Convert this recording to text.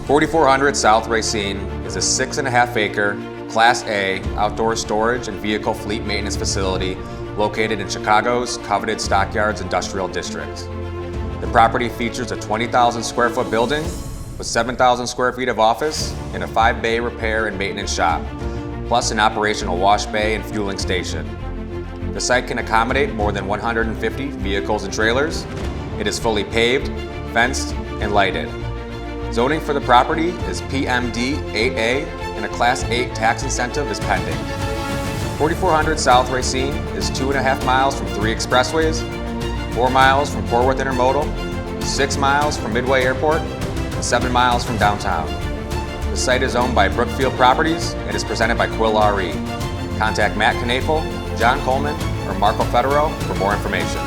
4400 South Racine is a 6.5-acre, Class A outdoor storage and vehicle fleet maintenance facility located in Chicago's coveted Stockyards Industrial District. The property features a 20,000 square foot building with 7,000 square feet of office and a 5-bay repair and maintenance shop, plus an operational wash bay and fueling station. The site can accommodate more than 150 vehicles and trailers. It is fully paved, fenced, and lighted. Zoning for the property is PMD 8A and a Class 8 tax incentive is pending. 4400 South Racine is 2.5 miles from 3 expressways, 4 miles from Fort Worth Intermodal, 6 miles from Midway Airport, and 7 miles from downtown. The site is owned by Brookfield Properties and is presented by KWILL RE. Contact Matt Knafel, John Coleman, or Marco Federo for more information.